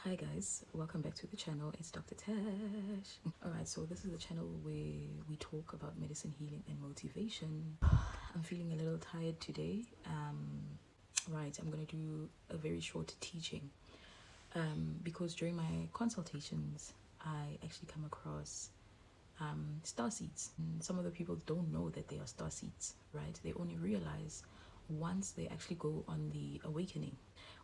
Hi guys, welcome back to the channel. It's Dr. Tash. Alright, so this is the channel where we talk about medicine, healing, and motivation. I'm feeling a little tired today. Right, I'm gonna do a very short teaching because during my consultations, I actually come across star seeds. Some of the people don't know that they are star seeds, right? They only realize once they actually go on the awakening.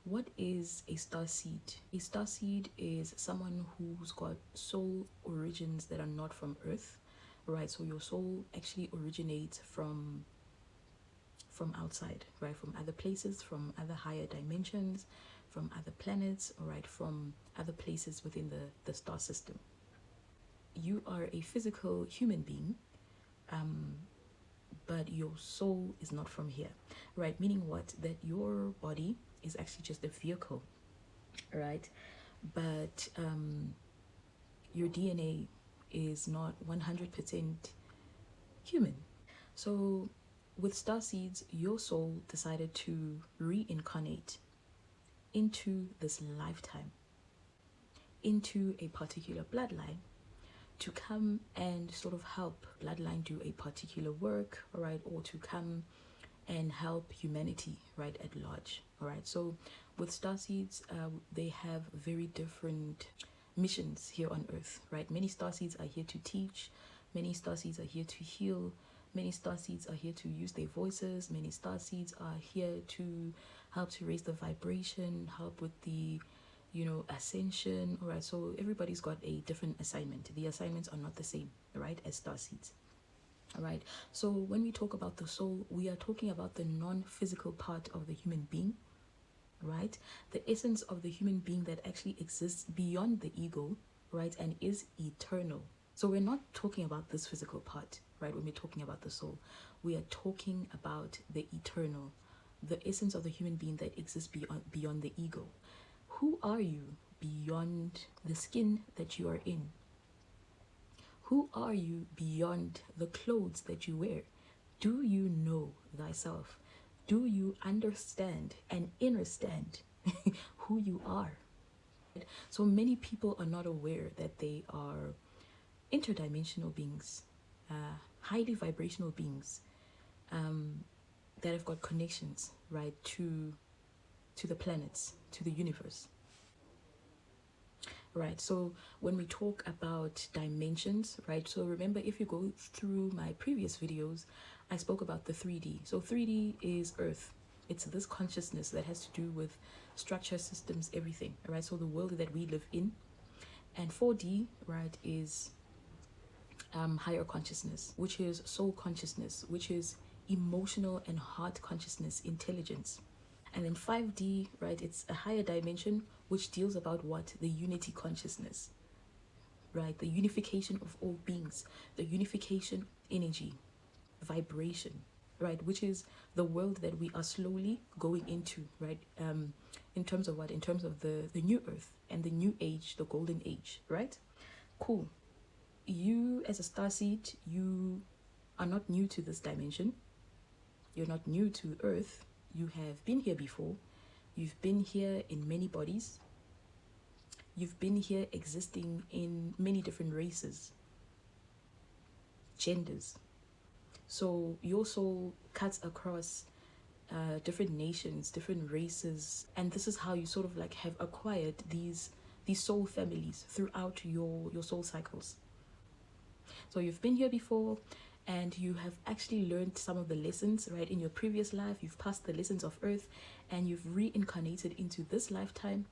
What is a star seed? A star seed is someone who's got soul origins that are not from Earth, right? So your soul actually originates from outside, right? From other places, from other higher dimensions, from other planets, right? From other places within the star system. You are a physical human being, but your soul is not from here, right? Meaning what? That your body is actually just a vehicle, right? But your DNA is not 100% human. So with star seeds, your soul decided to reincarnate into this lifetime, into a particular bloodline, to come and sort of help bloodline do a particular work, all right, or to come and help humanity, right, at large. All right, so with starseeds, they have very different missions here on earth, right? Many starseeds are here to teach, many starseeds are here to heal, many starseeds are here to use their voices, many starseeds are here to help to raise the vibration, help with the ascension. All right, so everybody's got a different assignment. The assignments are not the same, right, as starseeds. All right, so when we talk about the soul, we are talking about the non-physical part of the human being, right? The essence of the human being that actually exists beyond the ego, right, and is eternal. So we're not talking about this physical part, right? When we're talking about the soul, we are talking about the eternal, the essence of the human being that exists beyond the ego. Who are you beyond the skin that you are in? Who are you beyond the clothes that you wear? Do you know thyself? Do you understand and understand who you are? So many people are not aware that they are interdimensional beings, highly vibrational beings, that have got connections, right, to the planets, to the universe. Right, so when we talk about dimensions, right, so remember, if you go through my previous videos, I spoke about the 3D. So 3D is Earth. It's this consciousness that has to do with structure, systems, everything, right? So the world that we live in. And 4D, right, is higher consciousness, which is soul consciousness, which is emotional and heart consciousness, intelligence. And then 5D, right, it's a higher dimension which deals about what? The unity consciousness, right? The unification of all beings, the unification energy, vibration, right? Which is the world that we are slowly going into, right? In terms of what? In terms of the new earth and the new age, the golden age, right? Cool. You as a starseed, you are not new to this dimension. You're not new to earth. You have been here before. You've been here in many bodies. You've been here existing in many different races, genders. So your soul cuts across different nations, different races, and this is how you sort of like have acquired these soul families throughout your soul cycles. So you've been here before, and you have actually learned some of the lessons, right? In your previous life, you've passed the lessons of earth, and you've reincarnated into this lifetime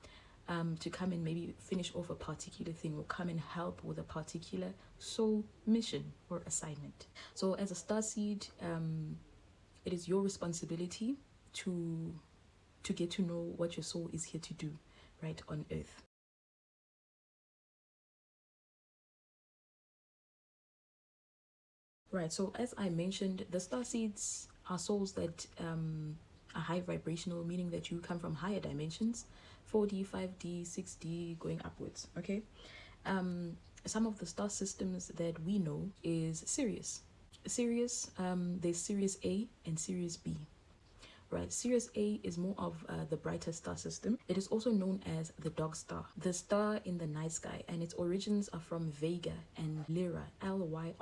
to come and maybe finish off a particular thing, or come and help with a particular soul mission or assignment. So as a starseed, it is your responsibility to get to know what your soul is here to do, right, on earth. Right, so as I mentioned, the star seeds are souls that are high vibrational, meaning that you come from higher dimensions, 4D, 5D, 6D, going upwards, okay? Some of the star systems that we know is Sirius. Sirius, there's Sirius A and Sirius B. right? Sirius A is more of the brighter star system. It is also known as the dog star, the star in the night sky, and its origins are from Vega and Lyra, Lyra.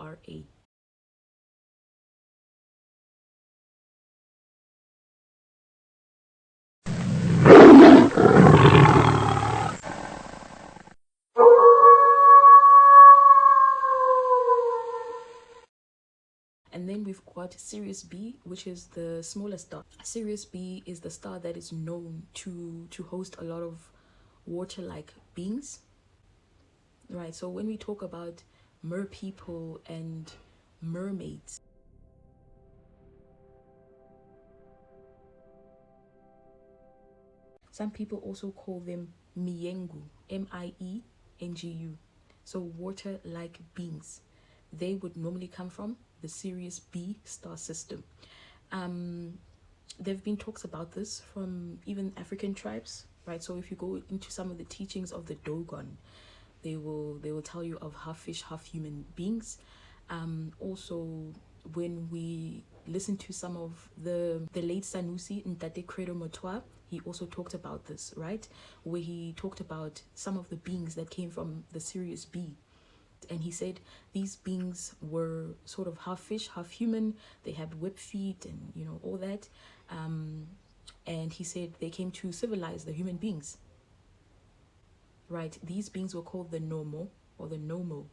And then we've got Sirius B, which is the smallest star. Sirius B is the star that is known to host a lot of water-like beings, right? So when we talk about mer people and mermaids, some people also call them miengu, M-I-E-N-G-U. So water-like beings. They would normally come from the Sirius B star system. There have been talks about this from even African tribes, right? So if you go into some of the teachings of the Dogon, they will tell you of half fish, half human beings. Also, when we listen to some of the late Sanusi Ntate Credo Motwa, he also talked about this, right? Where he talked about some of the beings that came from the Sirius B. And he said these beings were sort of half fish, half human. They had whip feet and, you know, all that. And he said they came to civilize the human beings, right? These beings were called the Nomo or the Nomo,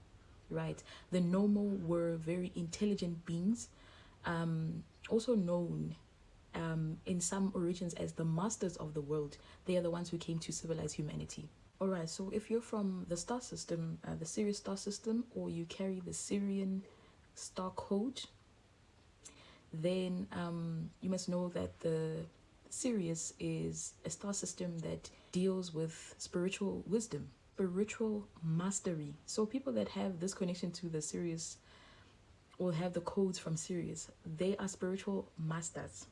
right? The Nomo were very intelligent beings, also known in some origins as the masters of the world. They are the ones who came to civilize humanity. All right, so if you're from the star system, the Sirius star system, or you carry the Sirian star code, then you must know that the Sirius is a star system that deals with spiritual wisdom, spiritual mastery. So people that have this connection to the Sirius or have the codes from Sirius, they are spiritual masters,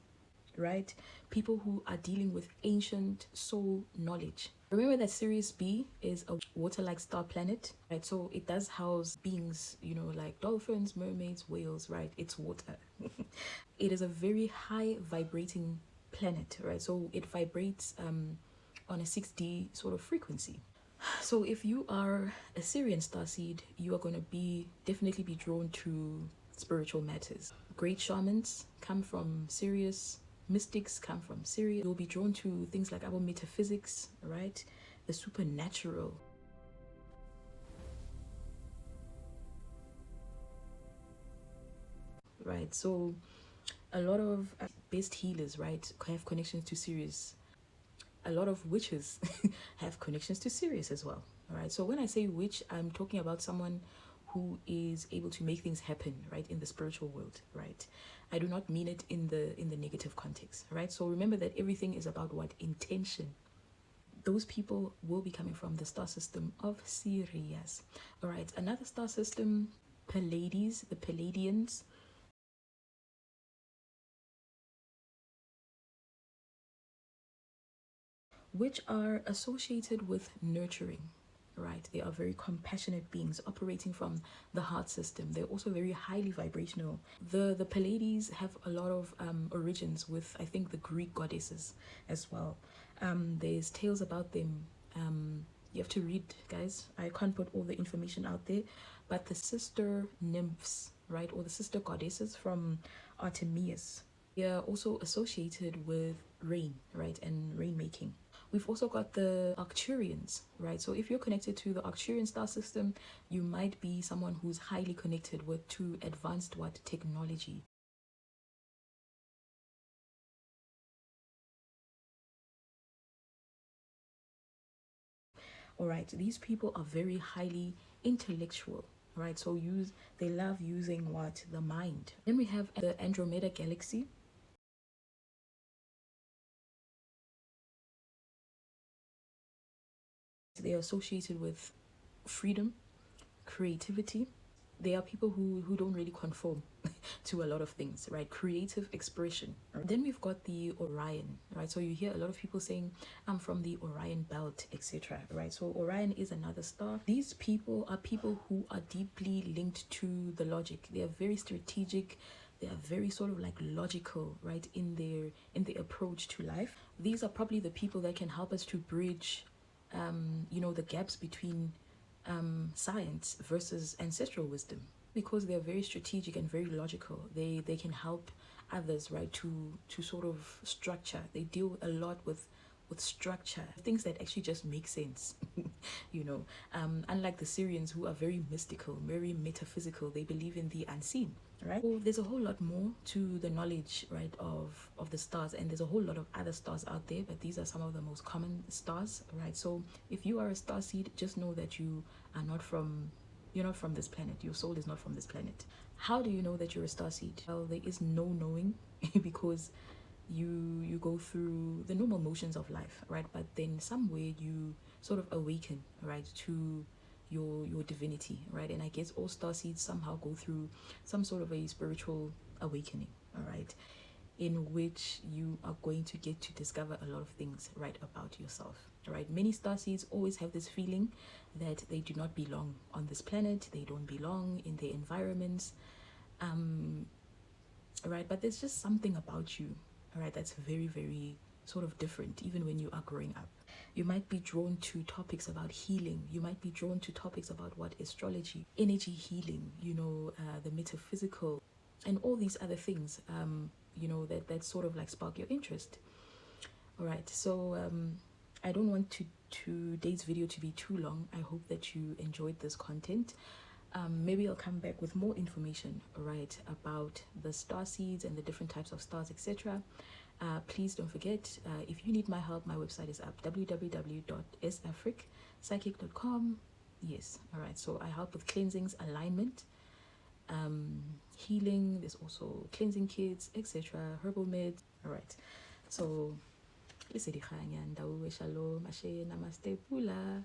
right? People who are dealing with ancient soul knowledge. Remember that Sirius B is a water-like star planet, right? So it does house beings, you know, like dolphins, mermaids, whales, right? It's water. It is a very high vibrating planet, right? So it vibrates on a 6D sort of frequency. So if you are a Sirian starseed, you are going to definitely be drawn to spiritual matters. Great shamans come from Sirius. Mystics come from Sirius. You'll be drawn to things like our metaphysics, right? The supernatural. Right, so a lot of best healers, right, have connections to Sirius. A lot of witches have connections to Sirius as well. All right, so when I say witch, I'm talking about someone who is able to make things happen, right, in the spiritual world, right? I do not mean it in the negative context, right? So remember that everything is about what? Intention. Those people will be coming from the star system of Sirius. All right, another star system, Pleiades, the Pleiadians. Which are associated with nurturing, right? They are very compassionate beings operating from the heart system. They're also very highly vibrational. The Pleiades have a lot of origins with, I think, the Greek goddesses as well. There's tales about them. You have to read, guys. I can't put all the information out there, but the sister nymphs, right, or the sister goddesses from Artemis, they are also associated with rain, right, and rainmaking. We've also got the Arcturians, right? So if you're connected to the Arcturian star system, you might be someone who's highly connected to advanced technology. All right, these people are very highly intellectual, right? So they love using the mind. Then we have the Andromeda galaxy. They are associated with freedom, creativity. They are people who don't really conform to a lot of things, right? Creative expression. Then we've got the Orion, right? So you hear a lot of people saying, I'm from the Orion belt, etc., right? So Orion is another star. These people are people who are deeply linked to the logic. They are very strategic They are very sort of like logical, right, in their approach to life. These are probably the people that can help us to bridge the gaps between science versus ancestral wisdom, because they're very strategic and very logical. They can help others, right, to sort of structure. They deal a lot with structure, things that actually just make sense. Unlike the Syrians, who are very mystical, very metaphysical. They believe in the unseen, right? So there's a whole lot more to the knowledge, right, of the stars, and there's a whole lot of other stars out there, but these are some of the most common stars, right? So if you are a star seed, just know that you're not from this planet. Your soul is not from this planet. How do you know that you're a star seed? Well, there is no knowing because you go through the normal motions of life, right? But then somewhere you sort of awaken, right, to your divinity, right? And I guess all star seeds somehow go through some sort of a spiritual awakening, all right, in which you are going to get to discover a lot of things, right, about yourself, right? Many star seeds always have this feeling that they do not belong on this planet. They don't belong in their environments, right? But there's just something about you, all right, that's very, very sort of different even when you are growing up. You might be drawn to topics about healing. You might be drawn to topics about what astrology, energy healing, the metaphysical, and all these other things, that sort of like spark your interest. All right, so I don't want today's video to be too long. I hope that you enjoyed this content. Maybe I'll come back with more information, right, about the star seeds and the different types of stars, etc. Please don't forget, if you need my help, my website is up, www.safricpsychic.com. Yes, all right, so I help with cleansings, alignment, healing. There's also cleansing kits, etc., herbal meds. All right, so shalom, namaste, pula.